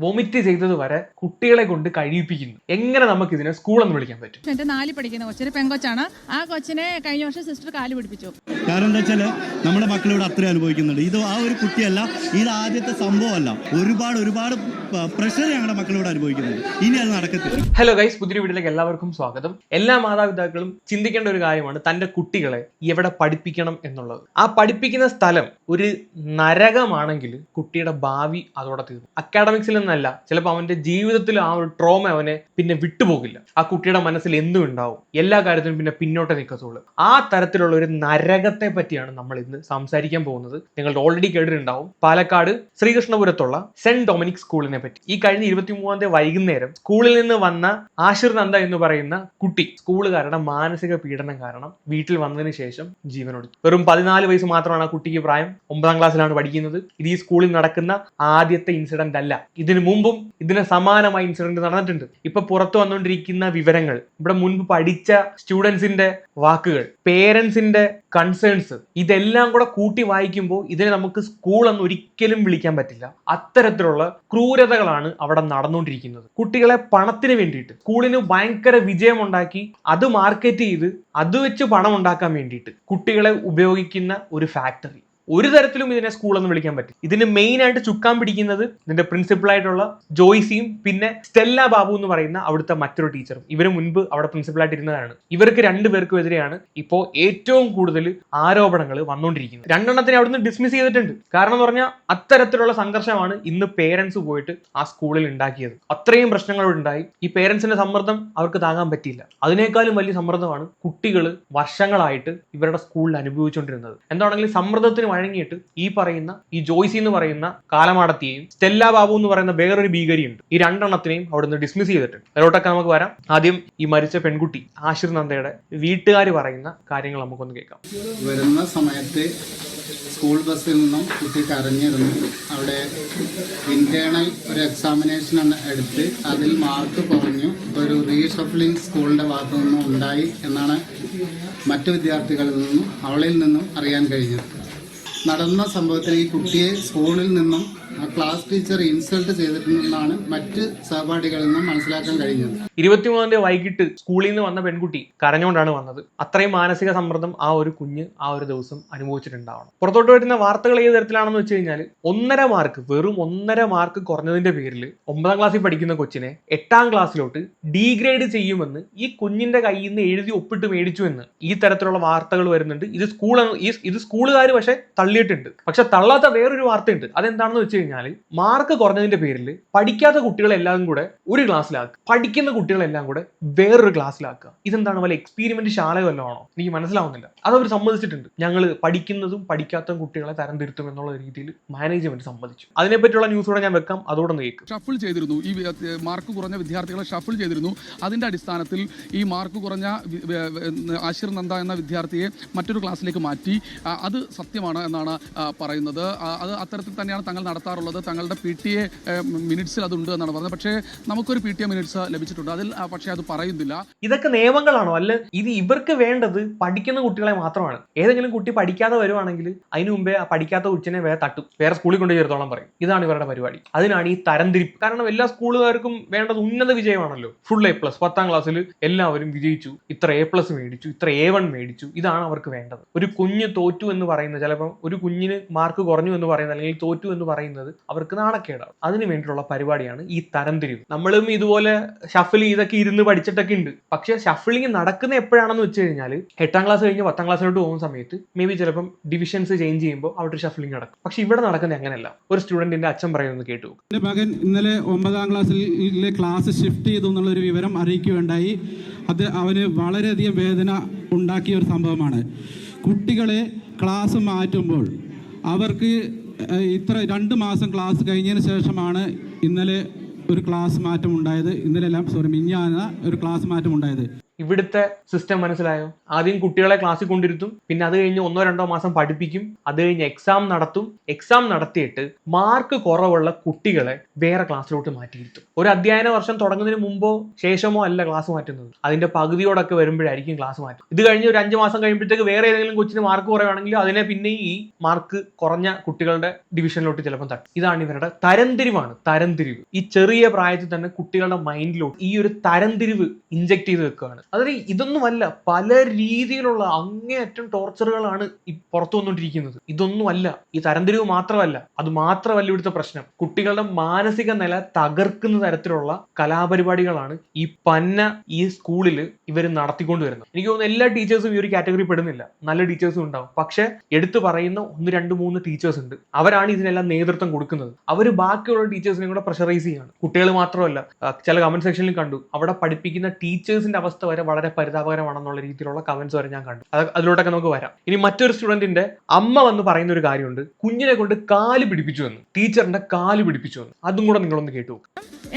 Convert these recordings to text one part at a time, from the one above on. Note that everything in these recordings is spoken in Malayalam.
വൊമിറ്റ് ചെയ്തത് വരെ കുട്ടികളെ കൊണ്ട് കഴിയിപ്പിക്കുന്നു. എങ്ങനെ നമുക്ക് ഇതിനെ സ്കൂൾ എന്ന് വിളിക്കാൻ പറ്റും? എന്റെ 4 പഠിക്കുന്ന കൊച്ചൊരു പെങ്കൊച്ചാണ്. ആ കൊച്ചിനെ കഴിഞ്ഞ വർഷം സിസ്റ്റർ കാല് പിടിപ്പിച്ചു. കാരണം എന്താ വെച്ചാൽ നമ്മുടെ മക്കളിവിടെ അത്രയും അനുഭവിക്കുന്നുണ്ട്. ഇത് ആ ഒരു കുട്ടിയല്ല, ഇത് ആദ്യത്തെ സംഭവമല്ല. ഒരുപാട് പ്രഷർ ഞങ്ങളുടെ മക്കളിവിടെ അനുഭവിക്കുന്നുണ്ട്. ഇനി അത് നടക്കത്തില്ല. ഹലോ ഗൈസ്, പുതിയ വീഡിയോയിലേക്ക് എല്ലാവർക്കും സ്വാഗതം. എല്ലാ മാതാപിതാക്കളും ചിന്തിക്കേണ്ട ഒരു കാര്യമാണ് തന്റെ കുട്ടികളെ എവിടെ പഠിപ്പിക്കണം എന്നുള്ളത്. ആ പഠിപ്പിക്കുന്ന സ്ഥലം ഒരു നരകമാണെങ്കിൽ കുട്ടിയുടെ ഭാവി അതോടെ തീർന്നു. അക്കാഡമിക്സിൽ നിന്നല്ല, ചിലപ്പോൾ അവന്റെ ജീവിതത്തിൽ ആ ഒരു ട്രോമ അവനെ പിന്നെ വിട്ടുപോകില്ല. ആ കുട്ടിയുടെ മനസ്സിൽ എന്തും ഉണ്ടാവും, എല്ലാ കാര്യത്തിലും പിന്നെ പിന്നോട്ട് നിൽക്കത്തുള്ളൂ. ആ തരത്തിലുള്ള ഒരു നരകത്തെ പറ്റിയാണ് നമ്മൾ ഇന്ന് സംസാരിക്കാൻ പോകുന്നത്. നിങ്ങൾ ഓൾറെഡി കേട്ടിട്ടുണ്ടാവും പാലക്കാട് ശ്രീകൃഷ്ണപുരത്തുള്ള സെന്റ് ഡൊമിനിക് സ്കൂളിനെ പറ്റി. ഈ കഴിഞ്ഞ 23 വൈകുന്നേരം സ്കൂളിൽ നിന്ന് വന്ന ആശിർ നന്ദ എന്ന് പറയുന്ന കുട്ടി സ്കൂളുകാരുടെ മാനസിക പീഡനം കാരണം വീട്ടിൽ വന്നതിന് ശേഷം ജീവനൊടുക്കി. വെറും 14 വയസ്സ് മാത്രമാണ് ആ കുട്ടിക്ക് പ്രായം. 9ാം ക്ലാസ്സിലാണ് പഠിക്കുന്നത്. ഇത് ഈ സ്കൂളിൽ നടക്കുന്ന ആദ്യത്തെ ഇൻസിഡന്റ് അല്ല. ഇതിനു മുമ്പും ഇതിന് സമാനമായ ഇൻസിഡന്റ് നടന്നിട്ടുണ്ട്. ഇപ്പൊ പുറത്തു വന്നുകൊണ്ടിരിക്കുന്ന വിവരങ്ങൾ, ഇവിടെ മുൻപ് പഠിച്ച സ്റ്റുഡൻസിന്റെ വാക്കുകൾ, പേരൻസിന്റെ കൺസേൺസ്, ഇതെല്ലാം കൂടെ കൂട്ടി വായിക്കുമ്പോൾ ഇതിനെ നമുക്ക് സ്കൂൾ എന്ന് ഒരിക്കലും വിളിക്കാൻ പറ്റില്ല. അത്തരത്തിലുള്ള ക്രൂരതകളാണ് അവിടെ നടന്നുകൊണ്ടിരിക്കുന്നത്. കുട്ടികളെ പണത്തിന് വേണ്ടിയിട്ട് സ്കൂളിന് ഭയങ്കര വിജയമുണ്ടാക്കി അത് മാർക്കറ്റ് ചെയ്ത് അത് വെച്ച് പണം ഉണ്ടാക്കാൻ വേണ്ടിയിട്ട് കുട്ടികളെ ഉപയോഗിക്കുന്ന ഒരു ഫാക്ടറി. ഒരു തരത്തിലും ഇതിനെ സ്കൂൾ എന്ന് വിളിക്കാൻ പറ്റും. ഇതിന് മെയിൻ ആയിട്ട് ചുക്കാൻ പിടിക്കുന്നത് ഇതിന്റെ പ്രിൻസിപ്പളായിട്ടുള്ള ജോയ്സിയും പിന്നെ സ്റ്റെല്ല ബാബു എന്ന് പറയുന്ന അവിടുത്തെ മറ്റൊരു ടീച്ചറും. ഇവര് മുൻപ് അവിടെ പ്രിൻസിപ്പളായിട്ട് ഇരുന്നതാണ്. ഇവർക്ക് 2 പേർക്കും എതിരെയാണ് ഇപ്പോൾ ഏറ്റവും കൂടുതൽ ആരോപണങ്ങൾ വന്നുകൊണ്ടിരിക്കുന്നത്. 2 എണ്ണത്തിനെ അവിടുന്ന് ഡിസ്മിസ് ചെയ്തിട്ടുണ്ട്. കാരണം എന്ന് പറഞ്ഞാൽ അത്തരത്തിലുള്ള സംഘർഷമാണ് ഇന്ന് പേരൻസ് പോയിട്ട് ആ സ്കൂളിൽ ഉണ്ടാക്കിയത്. അത്രയും പ്രശ്നങ്ങൾ ഉണ്ടായി. ഈ പേരൻസിന്റെ സമ്മർദ്ദം അവർക്ക് താങ്ങാൻ പറ്റിയില്ല. അതിനേക്കാളും വലിയ സമ്മർദ്ദമാണ് കുട്ടികൾ വർഷങ്ങളായിട്ട് ഇവരുടെ സ്കൂളിൽ അനുഭവിച്ചുകൊണ്ടിരുന്നത്. എന്താണെങ്കിലും സമ്മർദ്ദത്തിന് വഴങ്ങിയിട്ട് ഈ ജോയ്സി എന്ന് പറയുന്ന കാലമാടത്തിയെയും സ്റ്റെല്ല ബാബു എന്ന് പറയുന്ന വേറൊരു ഭീകരിയുണ്ട്. ഈ 2 എണ്ണത്തിനെയും അവിടുന്ന് ഡിസ്മിസ് ചെയ്തിട്ടുണ്ട്. അതിലോട്ടൊക്കെ നമുക്ക് വരാം. ആദ്യം ഈ മരിച്ച പെൺകുട്ടി ആശിർ നന്ദയുടെ വീട്ടുകാർ പറയുന്ന കാര്യങ്ങൾ നമുക്കൊന്ന് കേൾക്കാം. വരുന്ന സമയത്ത് സ്കൂൾ ബസ്സിൽ നിന്നും കുട്ടി കരഞ്ഞിരുന്നു. അവിടെ ഇന്റേണൽ ഒരു എക്സാമിനേഷൻ എടുത്ത് അതിൽ മാർക്ക് കുറഞ്ഞു. ഒരു റീഷഫ്ലിംഗ് സ്കൂളിൻ്റെ ഭാഗത്തു നിന്നും ഉണ്ടായി എന്നാണ് മറ്റു വിദ്യാർത്ഥികളിൽ നിന്നും അവളിൽ നിന്നും അറിയാൻ കഴിഞ്ഞത്. നടന്ന സംഭവത്തിൽ ഈ കുട്ടിയെ സ്കൂളിൽ നിന്നും ആ ക്ലാസ് ടീച്ചർ ഇൻസൾട്ട് ചെയ്തിട്ടുണ്ടെന്നാണ് മറ്റ് സഹപാഠികളിൽ നിന്നും മനസ്സിലാക്കാൻ കഴിഞ്ഞത്. 23 വൈകിട്ട് സ്കൂളിൽ നിന്ന് വന്ന പെൺകുട്ടി കരഞ്ഞുകൊണ്ടാണ് വന്നത്. അത്രയും മാനസിക സമ്മർദ്ദം ആ ഒരു കുഞ്ഞ് ആ ഒരു ദിവസം അനുഭവിച്ചിട്ടുണ്ടാവണം. പുറത്തോട്ട് വരുന്ന വാർത്തകൾ ഏത് തരത്തിലാണെന്ന് വെച്ച് കഴിഞ്ഞാൽ വെറും 1.5 മാർക്ക് കുറഞ്ഞതിന്റെ പേരിൽ 9ാം ക്ലാസ്സിൽ പഠിക്കുന്ന കൊച്ചിനെ 8ാം ക്ലാസ്സിലോട്ട് ഡീഗ്രേഡ് ചെയ്യുമെന്ന് ഈ കുഞ്ഞിന്റെ കയ്യിൽ നിന്ന് എഴുതി ഒപ്പിട്ട് മേടിച്ചു എന്ന് ഈ തരത്തിലുള്ള വാർത്തകൾ വരുന്നുണ്ട്. ഇത് സ്കൂളുകാർ പക്ഷെ തള്ളിയിട്ടുണ്ട്. പക്ഷെ തള്ളാത്ത വേറൊരു വാർത്തയുണ്ട്. അതെന്താണെന്ന് വെച്ച് കഴിഞ്ഞാൽ മാർക്ക് കുറഞ്ഞതിന്റെ പേരിൽ പഠിക്കാത്ത കുട്ടികളെല്ലാം കൂടെ ഒരു ക്ലാസ്സിലാക്കുക, പഠിക്കുന്ന കുട്ടികളെല്ലാം കൂടെ വേറൊരു ക്ലാസ്സിലാക്കുക. ഇതെന്താണ്, വല്ല എക്സ്പീരിമെന്റ് ശാല വല്ലതാണോ? എനിക്ക് മനസ്സിലാവുന്നില്ല. അതവർ സമ്മതിച്ചിട്ടുണ്ട്. ഞങ്ങൾ പഠിക്കുന്നതും പഠിക്കാത്ത കുട്ടികളെ തരംതിരുത്തും എന്നുള്ള രീതിയിൽ മാനേജ്മെന്റ് സമ്മതിച്ചു. അതിനെപ്പറ്റിയുള്ള ന്യൂസ് കൂടെ ഞാൻ വെക്കാം, അതോടെ കേൾക്കും. ഷഫിൾ ചെയ്തിരുന്നു. ഈ മാർക്ക് കുറഞ്ഞ വിദ്യാർത്ഥികളെ ഷഫിൾ ചെയ്തിരുന്നു. അതിന്റെ അടിസ്ഥാനത്തിൽ ഈ മാർക്ക് കുറഞ്ഞ ആശിർ നന്ദ എന്ന വിദ്യാർത്ഥിയെ മറ്റൊരു ക്ലാസ്സിലേക്ക് മാറ്റി. അത് സത്യമാണ് എന്നാണ് പറയുന്നത്. അത് അത്തരത്തിൽ തന്നെയാണ് തങ്ങൾ നടത്താറുള്ളത്. തങ്ങളുടെ PTA മിനിറ്റ്സിൽ അതുണ്ട് എന്നാണ് പറഞ്ഞത്. പക്ഷേ നമുക്കൊരു PTA മിനിറ്റ്സ് ലഭിച്ചിട്ടുണ്ട്. അതിൽ പക്ഷേ അത് പറയുന്നില്ല. ഇതൊക്കെ നിയമങ്ങളാണോ? അല്ല, ഇത് ഇവർക്ക് വേണ്ടത് പഠിക്കുന്ന കുട്ടികളെ മാത്രമാണ്. ഏതെങ്കിലും കുട്ടി പഠിക്കാതെ വരുവാണെങ്കിൽ അതിനു മുമ്പേ ആ പഠിക്കാത്ത കൊച്ചിനെ വേറെ സ്കൂളിൽ കൊണ്ട് ചേർത്തോളം പറയും. ഇതാണ് ഇവരുടെ പരിപാടി. അതിനാണ് ഈ തരംതിരിപ്പ്. കാരണം എല്ലാ സ്കൂളുകാർക്കും വേണ്ടത് ഉന്നത വിജയമാണല്ലോ. Full A+. 10ാം ക്ലാസ്സിൽ എല്ലാവരും വിജയിച്ചു, ഇത്ര A+ മേടിച്ചു, ഇത്ര A1 മേടിച്ചു. ഇതാണ് അവർക്ക് വേണ്ടത്. ഒരു കുഞ്ഞ് തോറ്റു എന്ന് പറയുന്നത്, ചിലപ്പോൾ ഒരു കുഞ്ഞിന് മാർക്ക് കുറഞ്ഞു എന്ന് പറയുന്നത് അല്ലെങ്കിൽ തോറ്റു എന്ന് പറയുന്നത് അവർക്ക് നാണക്കേടാണ്. അതിനു വേണ്ടിയിട്ടുള്ള പരിപാടിയാണ് ഈ തരംതിരിവ്. നമ്മളും ഇതുപോലെ ഷഫിൾ ഇതൊക്കെ ഇരുന്ന് പഠിച്ചിട്ടൊക്കെ ഉണ്ട്. പക്ഷെ ഷഫിളിങ് നടക്കുന്ന എപ്പോഴാണെന്ന് വെച്ച് കഴിഞ്ഞാൽ 8ാം ക്ലാസ് കഴിഞ്ഞ് 10ാം ക്ലാസ്സിലോട്ട് പോകുന്ന സമയത്ത് മേ ബി ചിലപ്പം ഡിവിഷൻസ് ചേഞ്ച് ചെയ്യുമ്പോൾ അവിടെ ഒരു ഷഫിളിങ് നടക്കും. പക്ഷെ ഇവിടെ നടക്കുന്നത് അങ്ങനെയല്ല. ഒരു സ്റ്റുഡന്റിന്റെ അച്ഛൻ പറയുന്നത് കേട്ടു. എൻ്റെ മകൻ ഇന്നലെ 9ാം ക്ലാസ്സിലെ ക്ലാസ് ഷിഫ്റ്റ് ചെയ്തു എന്നുള്ളൊരു വിവരം അറിയിക്കുകയുണ്ടായി. അത് അവന് വളരെയധികം വേദന ഉണ്ടാക്കിയ ഒരു സംഭവമാണ്. കുട്ടികളെ ക്ലാസ് മാറ്റുമ്പോൾ അവർക്ക് 2 മാസം ക്ലാസ് കഴിഞ്ഞതിന് ശേഷമാണ് ഇന്നലെ ഒരു ക്ലാസ് മാറ്റം ഉണ്ടായത്. മിനിഞ്ഞാന്ന് ഒരു ക്ലാസ് മാറ്റം ഉണ്ടായത്. ഇവിടുത്തെ സിസ്റ്റം മനസ്സിലായോ? ആദ്യം കുട്ടികളെ ക്ലാസ്സിൽ കൊണ്ടിരുത്തും, പിന്നെ അത് കഴിഞ്ഞ് 1-2 മാസം പഠിപ്പിക്കും, അത് കഴിഞ്ഞ് എക്സാം നടത്തും. എക്സാം നടത്തിയിട്ട് മാർക്ക് കുറവുള്ള കുട്ടികളെ വേറെ ക്ലാസ്സിലോട്ട് മാറ്റിയിരുത്തും. ഒരു അധ്യയന വർഷം തുടങ്ങുന്നതിന് മുമ്പോ ശേഷമോ അല്ല ക്ലാസ് മാറ്റുന്നത്, അതിന്റെ പകുതിയോടൊക്കെ വരുമ്പോഴായിരിക്കും ക്ലാസ് മാറ്റും. ഇത് കഴിഞ്ഞ് ഒരു 5 മാസം കഴിയുമ്പോഴത്തേക്ക് വേറെ ഏതെങ്കിലും കൊച്ചിന് മാർക്ക് കുറവാണെങ്കിൽ അതിനെ പിന്നെ ഈ മാർക്ക് കുറഞ്ഞ കുട്ടികളുടെ ഡിവിഷനിലോട്ട് ചിലപ്പോൾ തട്ടും. ഇതാണ് ഇവരുടെ തരംതിരിവാണ്. തരംതിരിവ് ഈ ചെറിയ പ്രായത്തിൽ തന്നെ കുട്ടികളുടെ മൈൻഡിലോട്ട് ഈ ഒരു തരംതിരിവ് ഇൻജെക്ട് ചെയ്ത് വെക്കുകയാണ്. അതായത് ഇതൊന്നുമല്ല, പല രീതിയിലുള്ള അങ്ങേയറ്റം ടോർച്ചറുകളാണ് ഈ പുറത്തു വന്നുകൊണ്ടിരിക്കുന്നത്. ഇതൊന്നുമല്ല, ഈ തരംതിരിവ് മാത്രമല്ല, അത് മാത്രമല്ല ഇവിടുത്തെ പ്രശ്നം. കുട്ടികളുടെ മാനസിക നില തകർക്കുന്ന തരത്തിലുള്ള കലാപരിപാടികളാണ് ഈ ഈ സ്കൂളിൽ ഇവർ നടത്തിക്കൊണ്ടുവരുന്നത്. എനിക്ക് തോന്നുന്നു എല്ലാ ടീച്ചേഴ്സും ഈ ഒരു കാറ്റഗറി പെടുന്നില്ല. നല്ല ടീച്ചേഴ്സും ഉണ്ടാവും, പക്ഷെ എടുത്തു പറയുന്ന 1, 2, 3 ടീച്ചേഴ്സ് ഉണ്ട്. അവരാണ് ഇതിനെല്ലാം നേതൃത്വം കൊടുക്കുന്നത്. അവർ ബാക്കിയുള്ള ടീച്ചേഴ്സിനെ കൂടെ പ്രഷറൈസ് ചെയ്യാണ്. കുട്ടികൾ മാത്രമല്ല, ചില കമന്റ് സെക്ഷനിൽ കണ്ടു അവിടെ പഠിപ്പിക്കുന്ന ടീച്ചേഴ്സിന്റെ അവസ്ഥ വരെ വളരെ പരിതാപകരമാണെന്നുള്ള രീതിയിലുള്ള കമന്റ്സ് വരെ ഞാൻ കണ്ടു. അതിലോട്ടൊക്കെ നമുക്ക് വരാം. ഇനി മറ്റൊരു സ്റ്റുഡന്റിന്റെ അമ്മ വന്ന് പറയുന്ന ഒരു കാര്യമുണ്ട്, കുഞ്ഞിനെ കൊണ്ട് കാല് പിടിപ്പിച്ചു എന്ന്, ടീച്ചറിന്റെ കാല് പിടിപ്പിച്ചു എന്ന്. അതും കൂടെ നിങ്ങളൊന്ന് കേട്ടു.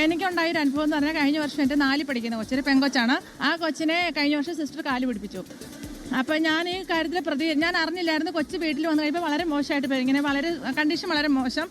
എനിക്കുണ്ടായ ഒരു അനുഭവം എന്ന് പറഞ്ഞാൽ, കഴിഞ്ഞ വർഷം എൻ്റെ 4 പഠിക്കുന്ന കൊച്ചൊരു പെങ്കൊച്ചാണ്. ആ കൊച്ചിനെ കഴിഞ്ഞ വർഷം സിസ്റ്റർ കാല് പിടിപ്പിച്ചു. അപ്പോൾ ഞാൻ ഈ കാര്യത്തിൽ ഞാൻ അറിഞ്ഞില്ലായിരുന്നു. കൊച്ചു വീട്ടിൽ വന്നു കഴിയുമ്പോൾ വളരെ മോശമായിട്ട് പോയി. ഇങ്ങനെ വളരെ കണ്ടീഷൻ വളരെ മോശം,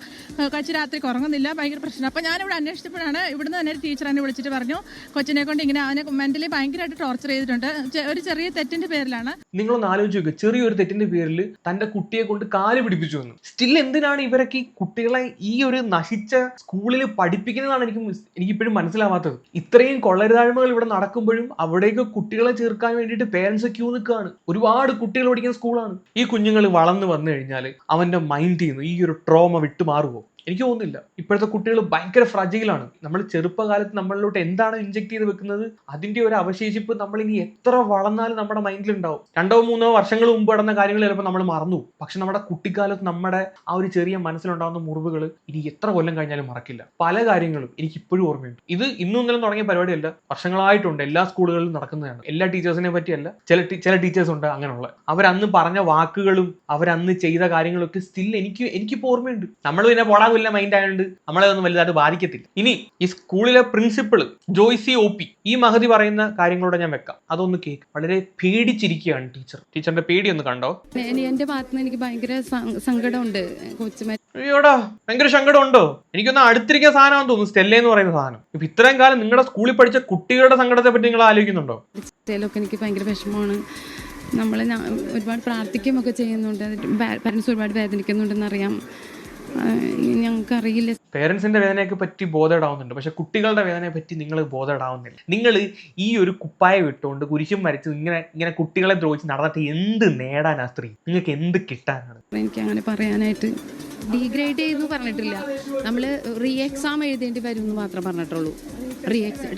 കൊച്ചു രാത്രി ഉറങ്ങുന്നില്ല, ഭയങ്കര പ്രശ്നം. അപ്പോൾ ഞാനിവിടെ അന്വേഷിച്ചപ്പോഴാണ് ഇവിടുന്ന് തന്നെ ഒരു ടീച്ചർ എന്നെ വിളിച്ചിട്ട് പറഞ്ഞു, കൊച്ചിനെ കൊണ്ട് ഇങ്ങനെ അവനെ മെന്റലി ഭയങ്കരമായിട്ട് ടോർച്ചർ ചെയ്തിട്ടുണ്ട്, ഒരു ചെറിയ തെറ്റിന്റെ പേരിലാണ്. നിങ്ങളൊന്ന് ആലോചിച്ച് നോക്കുക, ചെറിയൊരു തെറ്റിന്റെ പേരിൽ തന്റെ കുട്ടിയെ കൊണ്ട് കാല് പിടിപ്പിച്ചു എന്ന്. സ്റ്റിൽ എന്തിനാണ് ഇവരൊക്കെ ഈ കുട്ടികളെ ഈ ഒരു നശിച്ച സ്കൂളിൽ പഠിപ്പിക്കുന്നതാണ് എനിക്കിപ്പോഴും മനസ്സിലാവാത്തത്. ഇത്രയും കൊള്ളരുതായ്മകൾ ഇവിടെ നടക്കുമ്പോഴും അവിടേക്ക് കുട്ടികളെ ചേർക്കാൻ വേണ്ടിയിട്ട് പേരൻസ് ക്യൂ നിൽക്കുകയാണ്. ഒരുപാട് കുട്ടികൾ പഠിക്കുന്ന സ്കൂളാണ്. ഈ കുഞ്ഞുങ്ങൾ വളർന്നു വന്നു കഴിഞ്ഞാൽ അവന്റെ മൈൻഡിൽ നിന്ന് ഈ ഒരു ട്രോമ വിട്ടുമാറുമോ? എനിക്ക് തോന്നുന്നില്ല. ഇപ്പോഴത്തെ കുട്ടികൾ ഭയങ്കര ഫ്രജൈലാണ്. നമ്മൾ ചെറുപ്പകാലത്ത് നമ്മളിലോട്ട് എന്താണ് ഇൻജെക്ട് ചെയ്ത് വെക്കുന്നത്, അതിന്റെ ഒരു അവശേഷിപ്പ് നമ്മൾ ഇനി എത്ര വളർന്നാലും നമ്മുടെ മൈൻഡിൽ ഉണ്ടാവും. 2-3 വർഷങ്ങൾ മുമ്പ് നടന്ന കാര്യങ്ങൾ ചിലപ്പോൾ നമ്മൾ മറന്നു, പക്ഷെ നമ്മുടെ കുട്ടിക്കാലത്ത് നമ്മുടെ ആ ഒരു ചെറിയ മനസ്സിലുണ്ടാകുന്ന മുറിവുകൾ ഇനി എത്ര കൊല്ലം കഴിഞ്ഞാലും മറക്കില്ല. പല കാര്യങ്ങളും എനിക്ക് ഇപ്പോഴും ഓർമ്മയുണ്ട്. ഇത് ഇന്നും ഇന്നലെ തുടങ്ങിയ പരിപാടിയല്ല, വർഷങ്ങളായിട്ടുണ്ട്. എല്ലാ സ്കൂളുകളിലും നടക്കുന്നതാണ്. എല്ലാ ടീച്ചേഴ്സിനെ പറ്റിയല്ല, ചില ടീച്ചേഴ്സ് ഉണ്ട് അങ്ങനെയുള്ള. അവരന്ന് പറഞ്ഞ വാക്കുകളും അവരന്ന് ചെയ്ത കാര്യങ്ങളൊക്കെ സ്റ്റിൽ എനിക്കിപ്പോൾ ഓർമ്മയുണ്ട്. നമ്മൾ പിന്നെ മൈൻഡ് ആയതുകൊണ്ട് നമ്മളെ ഒന്നും വലുതായിട്ട് ബാധിക്കത്തില്ല. ഇനി ഈ സ്കൂളിലെ പ്രിൻസിപ്പൾ ജോയ്സി OP ഈ മഹതി പറയുന്ന കാര്യങ്ങളോടെ ഞാൻ വെക്കാം, അതൊന്ന് കേക്ക്. വളരെ പേടിച്ചിരിക്കുകയാണ് ടീച്ചറിന്റെ പേടി ഒന്ന് കണ്ടോ? എന്റെ ഭാഗത്തുനിന്ന് എനിക്ക് ഭയങ്കര സങ്കടമുണ്ട്. അയ്യോടാ, ഭയങ്കര സങ്കടം ഉണ്ടോ? എനിക്കൊന്ന് അടുത്തിരിക്കുന്ന സാധനമാണെന്ന് തോന്നുന്നു, സ്റ്റെല്ല എന്ന് പറയുന്ന സാധനം. ഇപ്പൊ ഇത്രയും കാലം നിങ്ങളുടെ സ്കൂളിൽ പഠിച്ച കുട്ടികളുടെ സങ്കടത്തെ പറ്റി നിങ്ങൾ ആലോചിക്കുന്നുണ്ടോ? എനിക്ക് ഭയങ്കര വിഷമമാണ്. നമ്മൾ ഒരുപാട് പ്രാർത്ഥിക്കുകയൊക്കെ ചെയ്യുന്നുണ്ട്, പാരൻസ് ഒരുപാട് വേദനിക്കുന്നുണ്ടെന്നറിയാം. ഞങ്ങൾക്കറിയില്ല. പേരൻസിന്റെ വേദനയൊക്കെ പറ്റി ബോധേഡാവുന്നുണ്ട്, പക്ഷെ കുട്ടികളുടെ വേദനയെ പറ്റി നിങ്ങൾ ബോധേഡാവുന്നില്ല. നിങ്ങൾ ഈ ഒരു കുപ്പായ വിട്ടുകൊണ്ട് കുരിശും വരച്ച് ഇങ്ങനെ കുട്ടികളെ ദ്രോഹിച്ച് നടന്നിട്ട് എന്ത് നേടാനാ സ്ത്രീ? നിങ്ങൾക്ക് എന്ത് കിട്ടാനാണ്? എനിക്ക് അങ്ങനെ പറയാനായിട്ട് ഡീഗ്രേഡ് ചെയ്തു പറഞ്ഞിട്ടില്ല. നമ്മൾ റീ എക്സാം എഴുതേണ്ടി വരും എന്ന് മാത്രം പറഞ്ഞിട്ടുള്ളൂ.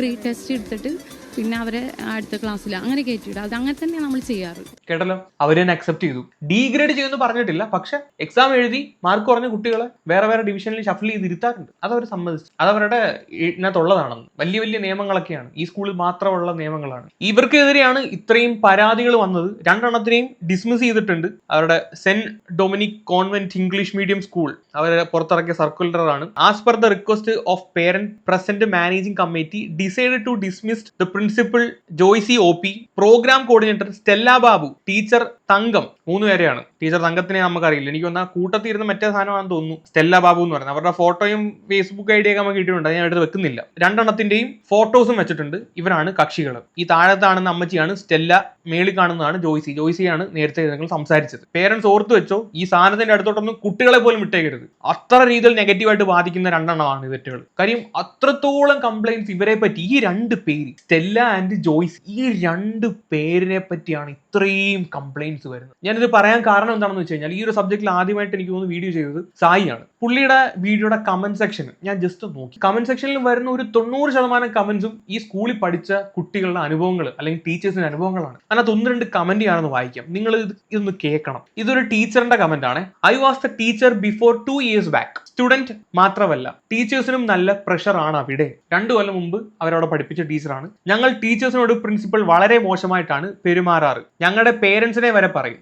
റീ ടെസ്റ്റ് എടുത്തിട്ട് പിന്നെ അവരെ അടുത്ത ക്ലാസ്സിൽ അങ്ങനെ കയറ്റിയിടും. അത് അങ്ങനെ തന്നെയാണ് നമ്മൾ ചെയ്യാറ്. കേട്ടല്ലോ, അവര് തന്നെ അക്സെപ്റ്റ് ചെയ്തു. ഡീഗ്രേഡ് ചെയ്യുമെന്ന് പറഞ്ഞിട്ടില്ല, പക്ഷെ എക്സാം എഴുതി മാർക്ക് കുറഞ്ഞ കുട്ടികളെ വേറെ ഡിവിഷനിൽ ഷഫിൾ ചെയ്ത് ഇരുത്താറുണ്ട്. അതവർ സമ്മതിച്ചു. അതവരുടെ ഇതിനകത്തുള്ളതാണെന്ന്. വലിയ വലിയ നിയമങ്ങളൊക്കെയാണ്, ഈ സ്കൂളിൽ മാത്രമുള്ള നിയമങ്ങളാണ്. ഇവർക്കെതിരെയാണ് ഇത്രയും പരാതികൾ വന്നത്. 2 എണ്ണത്തിനെയും ഡിസ്മിസ് ചെയ്തിട്ടുണ്ട്. അവരുടെ saint Dominic convent English medium school അവരെ പുറത്തിറക്കിയ സർക്കുലറാണ്. As per the request of parent present managing committee decided to dismiss the principal Joicy OP, programme coordinator Stella Babu, teacher Thankam. 3 പേരെയാണ്. ടീച്ചർ തങ്കത്തിനെ നമുക്കറിയില്ല. എനിക്ക് വന്നാൽ കൂട്ടത്തിൽ ഇരുന്ന മറ്റേ സാധനമാണെന്ന് തോന്നുന്നു സ്റ്റെല്ല ബാബു എന്ന് പറയുന്നത്. അവരുടെ ഫോട്ടോയും ഫേസ്ബുക്ക് ID ഒക്കെ നമുക്ക് കിട്ടിയിട്ടുണ്ട്, ഞാൻ എടുത്ത് വെക്കുന്നില്ല. 2 എണ്ണത്തിന്റെയും ഫോട്ടോസും വെച്ചിട്ടുണ്ട്. ഇവരാണ് കക്ഷികൾ. ഈ താഴത്ത് കാണുന്ന അമ്മച്ചിയാണ് സ്റ്റെല്ല, മേളിൽ കാണുന്നതാണ് ജോയ്സിയാണ് നേരത്തെ നിങ്ങൾ സംസാരിച്ചത്. പേരൻസ് ഓർത്തു വെച്ചോ, ഈ സാധനത്തിന്റെ അടുത്തോട്ടൊന്നും കുട്ടികളെ പോലും വിട്ടേക്കരുത്. അത്ര രീതിയിൽ നെഗറ്റീവായിട്ട് ബാധിക്കുന്ന 2 എണ്ണമാണ് ഈ തെറ്റുകൾ. കാര്യം അത്രത്തോളം കംപ്ലൈൻറ്റ്സ് ഇവരെ പറ്റി, ഈ 2 പേര് സ്റ്റെല്ല ആൻഡ് ജോയ്സ്, ഈ 2 പേരിനെ പറ്റിയാണ് ഇത്രയും കംപ്ലൈൻറ്റ്സ് വരുന്നത്. ഞാനിത് പറയാൻ കാരണം എന്താണെന്ന് വെച്ച് കഴിഞ്ഞാൽ, ഈ ഒരു സബ്ജക്റ്റിൽ ആദ്യമായിട്ട് എനിക്ക് തോന്നുന്നു വീഡിയോ ചെയ്തത് സായിയാണ്. പുള്ളിയുടെ വീഡിയോയുടെ കമന്റ് സെക്ഷൻ ഞാൻ ജസ്റ്റ് നോക്കി. കമന്റ് സെക്ഷനിൽ വരുന്ന ഒരു 90% കമന്റ്സും ഈ സ്കൂളിൽ പഠിച്ച കുട്ടികളുടെ അനുഭവങ്ങൾ അല്ലെങ്കിൽ ടീച്ചേഴ്സിന്റെ അനുഭവങ്ങളാണ്. അതിനകത്ത് 1-2 കമന്റ് ഞാനൊന്ന് വായിക്കാം, നിങ്ങൾ ഇതൊന്ന് കേൾക്കണം. ഇതൊരു ടീച്ചറിന്റെ കമന്റ് ആണ്. I was the teacher before 2 years back. Student മാത്രമല്ല, ടീച്ചേഴ്സിനും നല്ല പ്രഷർ ആണ് അവിടെ. 2 കൊല്ലം മുമ്പ് അവരവിടെ പഠിപ്പിച്ച ടീച്ചറാണ്. ഞങ്ങൾ ടീച്ചേഴ്സിനോട് പ്രിൻസിപ്പൽ വളരെ മോശമായിട്ടാണ് പെരുമാറാറ്. ഞങ്ങളുടെ പേരൻസിനെ വരെ പറയും.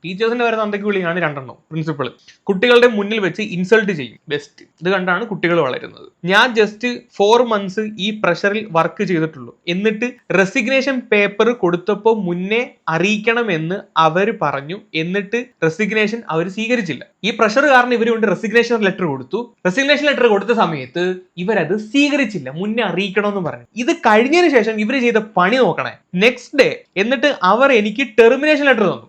ടീച്ചേഴ്സിന്റെ വരെ തന്തയ്ക്ക് വിളിയാണ് 2 എണ്ണം പ്രിൻസിപ്പൾ. കുട്ടികളുടെ മുന്നിൽ വെച്ച് ഇൻസൾട്ട് ഇൻസൾട്ട് ചെയ്യും. ബെസ്റ്റ്. ഇത് കണ്ടാണ് കുട്ടികൾ വളരുന്നത്. ഞാൻ ജസ്റ്റ് 4 months ഈ പ്രഷറിൽ വർക്ക് ചെയ്തിട്ടുള്ളൂ. എന്നിട്ട് റെസിഗ്നേഷൻ പേപ്പർ കൊടുത്തപ്പോൾ മുന്നേ അറിയിക്കണമെന്ന് അവർ പറഞ്ഞു. എന്നിട്ട് റെസിഗ്നേഷൻ അവർ സ്വീകരിച്ചില്ല. ഈ പ്രഷർ കാരണം ഇവർ കൊണ്ട് റെസിഗ്നേഷൻ ലെറ്റർ കൊടുത്തു. റെസിഗ്നേഷൻ ലെറ്റർ കൊടുത്ത സമയത്ത് ഇവരത് സ്വീകരിച്ചില്ല, മുന്നേ അറിയിക്കണമെന്ന് പറഞ്ഞു. ഇത് കഴിഞ്ഞതിന് ശേഷം ഇവർ ചെയ്ത പണി നോക്കണേ. നെക്സ്റ്റ് ഡേ എന്നിട്ട് അവർ എനിക്ക് ടെർമിനേഷൻ ലെറ്റർ തന്നു.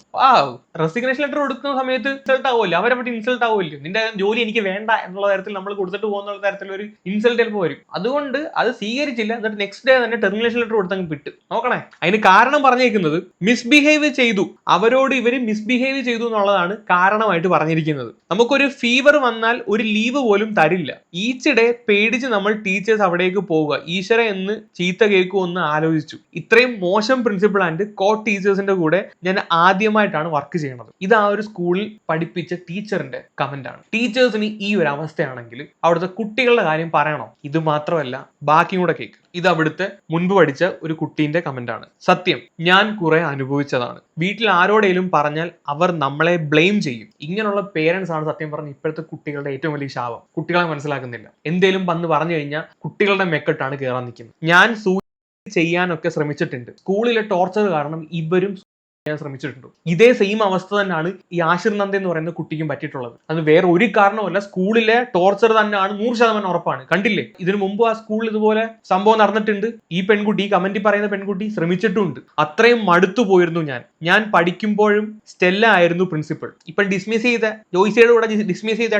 റെസിഗ്നേഷൻ ലെറ്റർ കൊടുക്കുന്ന സമയത്ത് ഇൻസൾട്ട് ആവുമല്ലോ, അവരവിടെ ഇൻസൾട്ട് ആവുമല്ലോ. നിന്റെ ജോലി എനിക്ക് വേണ്ട എന്നുള്ള തരത്തിൽ നമ്മൾ കൊടുത്തിട്ട് പോകുന്ന തരത്തിലൊരു ഇൻസൾട്ട് ചിലപ്പോൾ വരും. അതുകൊണ്ട് അത് സ്വീകരിച്ചില്ല. എന്നിട്ട് നെക്സ്റ്റ് ഡേ തന്നെ ടെർമിനേഷൻ ലെറ്റർ കൊടുത്തങ്ങ് വിട്ട്. നോക്കണേ, അതിന് കാരണം പറഞ്ഞേക്കുന്നത് മിസ്ബിഹേവ് ചെയ്തു, അവരോട് ഇവർ മിസ്ബിഹേവ് ചെയ്തു എന്നുള്ളതാണ് കാരണമായിട്ട് പറഞ്ഞിരിക്കുന്നത്. നമുക്കൊരു ഫീവർ വന്നാൽ ഒരു ലീവ് പോലും തരില്ല. ഈച്ച് ഡേ പേടിച്ച് നമ്മൾ ടീച്ചേഴ്സ് അവിടേക്ക് പോവുക, ഈശ്വര എന്ന് ചീത്ത കേൾക്കുമെന്ന് ആലോചിച്ചു. ഇത്രയും മോശം പ്രിൻസിപ്പൾ ആൻഡ് കോ ടീച്ചേഴ്സിന്റെ കൂടെ ഞാൻ ആദ്യമായിട്ടാണ് വർക്ക് ചെയ്യണത്. ഇത് ആ ഒരു സ്കൂളിൽ പഠിപ്പിച്ച ടീച്ചറിന്റെ കമന്റ് ആണ്. ടീച്ചേഴ്സിന് ഈ ഒരു അവസ്ഥയാണെങ്കിൽ അവിടുത്തെ കുട്ടികളുടെ കാര്യം പറയണോ? ഇത് മാത്രമല്ല, ബാക്കിയും കൂടെ കേക്ക്. ഇത് അവിടുത്തെ മുൻപ് പഠിച്ച ഒരു കുട്ടീന്റെ കമന്റ് ആണ്. സത്യം, ഞാൻ കുറെ അനുഭവിച്ചതാണ്. വീട്ടിൽ ആരോടെങ്കിലും പറഞ്ഞാൽ അവർ നമ്മളെ ബ്ലെയിം ചെയ്യും. ഇങ്ങനെയുള്ള പേരൻസ് ആണ് സത്യം പറഞ്ഞ ഇപ്പോഴത്തെ കുട്ടികളുടെ ഏറ്റവും വലിയ ശാപം. കുട്ടികളെ മനസ്സിലാക്കുന്നില്ല. എന്തേലും വന്ന് പറഞ്ഞു കഴിഞ്ഞാൽ കുട്ടികളുടെ മെക്കെട്ടാണ് കയറാൻ നിൽക്കുന്നത്. ഞാൻ ചെയ്യാനൊക്കെ ശ്രമിച്ചിട്ടുണ്ട്. സ്കൂളിലെ ടോർച്ചർ കാരണം ഇവരും ശ്രമിച്ചിട്ടുണ്ട്. ഇതേ സെയിം അവസ്ഥ തന്നെയാണ് ഈ ആശിർ നന്ദ എന്ന് പറയുന്ന കുട്ടിക്കും പറ്റിയിട്ടുള്ളത്. അത് വേറെ ഒരു കാരണമല്ല, സ്കൂളിലെ ടോർച്ചർ തന്നെയാണ്, 100% ഉറപ്പാണ്. കണ്ടില്ലേ, ഇതിനു മുമ്പ് ആ സ്കൂളിൽ ഇതുപോലെ സംഭവം നടന്നിട്ടുണ്ട്. ഈ പെൺകുട്ടി, ഈ കമന്റിൽ പറയുന്ന പെൺകുട്ടി ശ്രമിച്ചിട്ടുണ്ട്. അത്രയും മടുത്തു പോയിരുന്നു ഞാൻ പഠിക്കുമ്പോഴും സ്റ്റെല്ല ആയിരുന്നു പ്രിൻസിപ്പൾ. ഇപ്പൊ ഡിസ്മിസ് ചെയ്ത ജോയ്സിയുടെ കൂടെ ഡിസ്മിസ് ചെയ്ത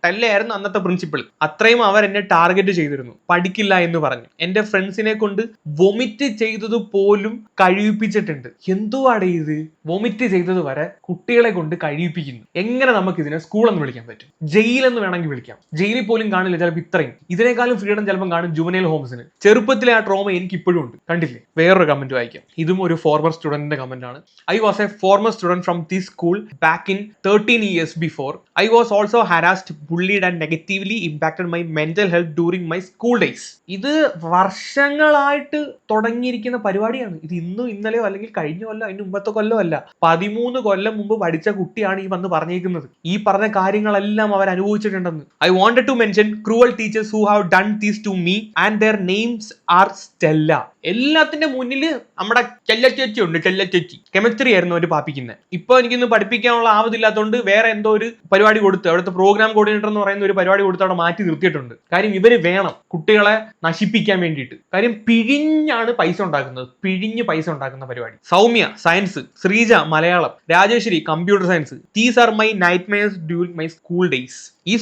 ടല്ലായിരുന്നു അന്നത്തെ പ്രിൻസിപ്പൾ. അത്രയും അവർ എന്നെ ടാർഗറ്റ് ചെയ്തിരുന്നു, പഠിക്കില്ല എന്ന് പറഞ്ഞു. എന്റെ ഫ്രണ്ട്സിനെ കൊണ്ട് വൊമിറ്റ് ചെയ്തത് പോലും കഴിയിപ്പിച്ചിട്ടുണ്ട്. എന്തുവാടെ ഇത്? വൊമിറ്റ് ചെയ്തത് വരെ കുട്ടികളെ കൊണ്ട് കഴിയിപ്പിക്കുന്നു. എങ്ങനെ നമുക്ക് ഇതിനെ സ്കൂളെന്ന് വിളിക്കാൻ പറ്റും? ജയിലെന്ന് വേണമെങ്കിൽ വിളിക്കാം. ജയിലിൽ പോലും കാണില്ല ചിലപ്പോൾ ഇത്രയും. ഇതിനേക്കാളും ഫ്രീഡം ചിലപ്പോൾ കാണും ജുവനൈൽ ഹോംസിന്. ചെറുപ്പത്തിലെ ആ ട്രോമ എനിക്ക് ഇപ്പോഴും ഉണ്ട്. കണ്ടില്ലേ? വേറൊരു കമന്റ് വായിക്കാം. ഇതും ഒരു ഫോർമർ സ്റ്റുഡന്റിന്റെ കമന്റ് ആണ്. I was a former student from this school back in 13 years before. I was also harassed, bullied and negatively impacted my mental health during my school days. ഇത് വർഷങ്ങളായിട്ട് തുടങ്ങിയിരിക്കുന്ന പരിപാടിയാണ്. ഇത് ഇന്നും ഇന്നലെയോ അല്ലെങ്കിൽ കഴിഞ്ഞ കൊല്ലം അതിന് മുമ്പത്തെ കൊല്ലം അല്ല, 13 കൊല്ലം മുമ്പ് പഠിച്ച കുട്ടിയാണ് ഈ വന്ന് പറഞ്ഞേക്കുന്നത്. ഈ പറഞ്ഞ കാര്യങ്ങളെല്ലാം അവർ അനുഭവിച്ചിട്ടുണ്ടെന്ന്. I wanted to mention cruel teachers who have done this to me and their names are Stella. എല്ലാത്തിന്റെ മുന്നിൽ നമ്മുടെ ചെല്ലച്ചേച്ചി ഉണ്ട്. ചെല്ലച്ചേച്ചി കെമിസ്ട്രി ആയിരുന്നു അവർ പാപ്പിക്കുന്നത്. ഇപ്പൊ എനിക്കിന്ന് പഠിപ്പിക്കാനുള്ള ആവതില്ലാത്തതുകൊണ്ട് വേറെ എന്തോ ഒരു പരിപാടി കൊടുത്ത്, അവിടുത്തെ പ്രോഗ്രാം കോർഡിനേറ്റർ എന്ന് പറയുന്ന ഒരു പരിപാടി കൊടുത്ത് അവിടെ മാറ്റി നിർത്തിയിട്ടുണ്ട്. കാര്യം ഇവര് വേണം കുട്ടികളെ നശിപ്പിക്കാൻ വേണ്ടിയിട്ട്. കാര്യം പിഴിഞ്ഞാണ് പൈസ ഉണ്ടാക്കുന്നത്, പിഴിഞ്ഞ് പൈസ ഉണ്ടാക്കുന്ന പരിപാടി. Soumya science, Sreeja Malayalam, Rajeswari computer science. These are my nightmares during my school days. ഈ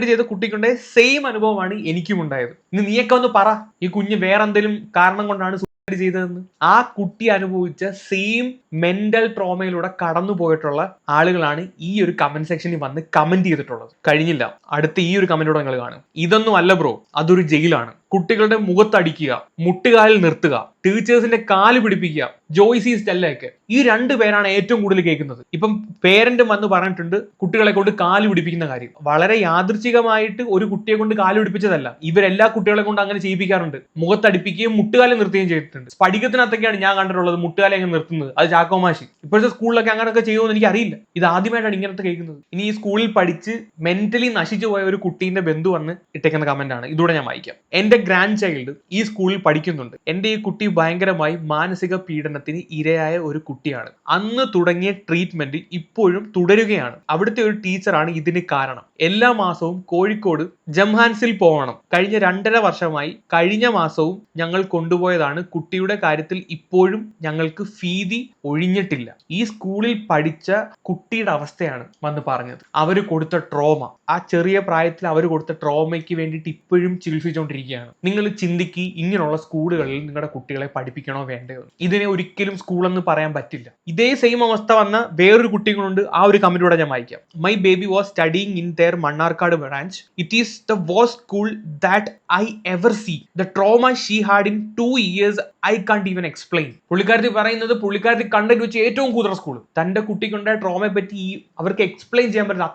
ചെയ്ത കുട്ടിക്കുണ്ടായ സെയിം അനുഭവമാണ് എനിക്കും ഉണ്ടായത്. ഇന്ന് നീയൊക്കെ ഒന്ന് പറ, ഈ കുഞ്ഞ് വേറെ എന്തെങ്കിലും കാരണം കൊണ്ടാണ് സൂസൈഡ് ചെയ്തതെന്ന്. ആ കുട്ടി അനുഭവിച്ച സെയിം മെന്റൽ ട്രോമയിലൂടെ കടന്നു പോയിട്ടുള്ള ആളുകളാണ് ഈ ഒരു കമന്റ് സെക്ഷനിൽ വന്ന് കമന്റ് ചെയ്തിട്ടുള്ളത്. കഴിഞ്ഞില്ല, അടുത്ത ഈ ഒരു കമന്റോടെ നിങ്ങൾ കാണും. ഇതൊന്നും അല്ല ബ്രോ, അതൊരു ജയിലാണ്. കുട്ടികളുടെ മുഖത്തടിക്കുക, മുട്ടുകാലിൽ നിർത്തുക, ടീച്ചേഴ്സിന്റെ കാല് പിടിപ്പിക്കുക, ജോയ്സി സ്റ്റെല്ലയൊക്കെ. ഈ 2 പേരാണ് ഏറ്റവും കൂടുതൽ കേൾക്കുന്നത്. ഇപ്പം പേരന്റ് വന്ന് പറഞ്ഞിട്ടുണ്ട് കുട്ടികളെ കൊണ്ട് കാല് പിടിപ്പിക്കുന്ന കാര്യം. വളരെ യാദൃച്ഛികമായിട്ട് ഒരു കുട്ടിയെ കൊണ്ട് കാല് പിടിപ്പിച്ചതല്ല, ഇവരെല്ലാ കുട്ടികളെ കൊണ്ട് അങ്ങനെ ചെയ്യിപ്പിക്കാറുണ്ട്. മുഖത്തടിപ്പിക്കുകയും മുട്ടുകാലം നിർത്തുകയും ചെയ്തിട്ടുണ്ട്. സ്ഫടികത്തിനകത്തൊക്കെയാണ് ഞാൻ കണ്ടിട്ടുള്ളത് മുട്ടുകാലം അങ്ങനെ നിർത്തുന്നത്. അത് ചാക്കോമാശി. ഇപ്പോഴത്തെ സ്കൂളിലൊക്കെ അങ്ങനെയൊക്കെ ചെയ്യുമെന്ന് എനിക്ക് അറിയില്ല. ഇത് ആദ്യമായിട്ടാണ് ഇങ്ങനത്തെ കേൾക്കുന്നത്. ഇനി ഈ സ്കൂളിൽ പഠിച്ച് മെന്റലി നശിച്ചു പോയ ഒരു കുട്ടീന്റെ ബന്ധു വന്ന് ഇട്ടേക്കുന്ന കമന്റ് ആണ്. ഇതൂടെ ഞാൻ വായിക്കാം. എന്റെ ഗ്രാൻഡ് ചൈൽഡ് ഈ സ്കൂളിൽ പഠിക്കുന്നുണ്ട്. എന്റെ ഈ കുട്ടി ഭയങ്കരമായി മാനസിക പീഡനത്തിന് ഇരയായ ഒരു കുട്ടിയാണ്. അന്ന് തുടങ്ങിയ ട്രീറ്റ്മെന്റ് ഇപ്പോഴും തുടരുകയാണ്. അവിടുത്തെ ഒരു ടീച്ചറാണ് ഇതിന് കാരണം. എല്ലാ മാസവും കോഴിക്കോട് ജംഹാൻസിൽ പോകണം. കഴിഞ്ഞ 2.5 വർഷമായി കഴിഞ്ഞ മാസവും ഞങ്ങൾ കൊണ്ടുപോയതാണ്. കുട്ടിയുടെ കാര്യത്തിൽ ഇപ്പോഴും ഞങ്ങൾക്ക് ഭീതി ഒഴിഞ്ഞിട്ടില്ല. ഈ സ്കൂളിൽ പഠിച്ച കുട്ടിയുടെ അവസ്ഥയാണ് വന്ന് പറഞ്ഞത്. അവർ കൊടുത്ത ട്രോമ, ആ ചെറിയ പ്രായത്തിൽ അവർ കൊടുത്ത ട്രോമയ്ക്ക് വേണ്ടിയിട്ട് ഇപ്പോഴും ചികിത്സിച്ചുകൊണ്ടിരിക്കുകയാണ്. നിങ്ങൾ ചിന്തിക്ക്, ഇങ്ങനെയുള്ള സ്കൂളുകളിൽ നിങ്ങളുടെ കുട്ടികളെ പഠിപ്പിക്കണോ വേണ്ടയോ? ഇതിനെ ഒരിക്കലും സ്കൂളെന്ന് പറയാൻ പറ്റില്ല. ഇതേ സെയിം അവസ്ഥ വന്ന വേറൊരു കുട്ടികളുണ്ട്. ആ ഒരു കമന്റിലൂടെ ഞാൻ വായിക്കാം. My baby was studying in their Mannarkkad branch. It is the worst school that I ever see. The trauma she had in 2 years I can't even explain. പുള്ളിക്കാരത്തി പറയുന്നത് പുള്ളിക്കാരത്തി കണ്ടു വെച്ച് ഏറ്റവും കൂടുതൽ സ്കൂൾ തന്റെ കുട്ടിക്കുണ്ടായ ട്രോമയെ പറ്റി അവർക്ക് എക്സ്പ്ലെയിൻ ചെയ്യാൻ പറ്റില്ല.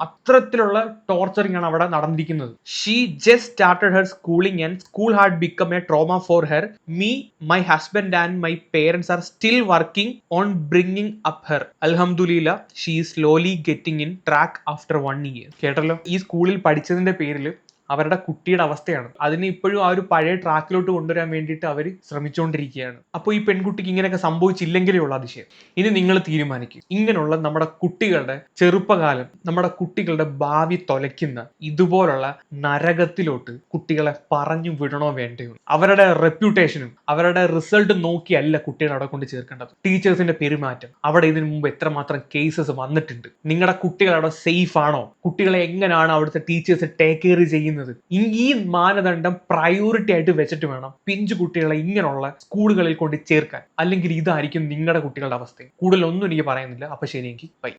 അത്തരത്തിലുള്ള ടോർച്ചറിങ് ആണ് അവിടെ നടന്നിരിക്കുന്നത്. She just started her schooling and school had become a trauma for her. Me, my husband and my parents are still working on bringing up her. അൽഹംദുലില്ലാ she is slowly getting in track after 1 year. കേട്ടല്ലോ, ഈ സ്കൂളിൽ പഠിച്ചതിന്റെ പേരിൽ അവരുടെ കുട്ടിയുടെ അവസ്ഥയാണ്. അതിനെ ഇപ്പോഴും ആ ഒരു പഴയ ട്രാക്കിലോട്ട് കൊണ്ടുവരാൻ വേണ്ടിയിട്ട് അവർ ശ്രമിച്ചുകൊണ്ടിരിക്കുകയാണ്. അപ്പോൾ ഈ പെൺകുട്ടിക്ക് ഇങ്ങനെയൊക്കെ സംഭവിച്ചില്ലെങ്കിലേ ഉള്ള അതിശയം. ഇനി നിങ്ങൾ തീരുമാനിക്കും, ഇങ്ങനെയുള്ള നമ്മുടെ കുട്ടികളുടെ ചെറുപ്പകാലം, നമ്മുടെ കുട്ടികളുടെ ഭാവി തൊലയ്ക്കുന്ന ഇതുപോലുള്ള നരകത്തിലോട്ട് കുട്ടികളെ പറഞ്ഞു വിടണോ വേണ്ടയോ? അവരുടെ റെപ്യൂട്ടേഷനും അവരുടെ റിസൾട്ടും നോക്കിയല്ല കുട്ടികളെ അവിടെ കൊണ്ട് ചേർക്കേണ്ടത്. ടീച്ചേഴ്സിന്റെ പെരുമാറ്റം, അവിടെ ഇതിനു മുമ്പ് എത്രമാത്രം കേസസ് വന്നിട്ടുണ്ട്, നിങ്ങളുടെ കുട്ടികൾ അവിടെ സേഫ് ആണോ, കുട്ടികളെ എങ്ങനെയാണ് അവിടുത്തെ ടീച്ചേഴ്സ് ടേക്ക് കെയർ ചെയ്യുന്നത്, ഈ മാനദണ്ഡം പ്രയോറിറ്റി ആയിട്ട് വെച്ചിട്ട് വേണം പിഞ്ചു കുട്ടികളെ ഇങ്ങനെയുള്ള സ്കൂളുകളിൽ കൊണ്ട് ചേർക്കാൻ. അല്ലെങ്കിൽ ഇതായിരിക്കും നിങ്ങളുടെ കുട്ടികളുടെ അവസ്ഥ. കൂടുതലൊന്നും എനിക്ക് പറയുന്നില്ല. അപ്പൊ ശരിയെങ്കിൽ ബൈ.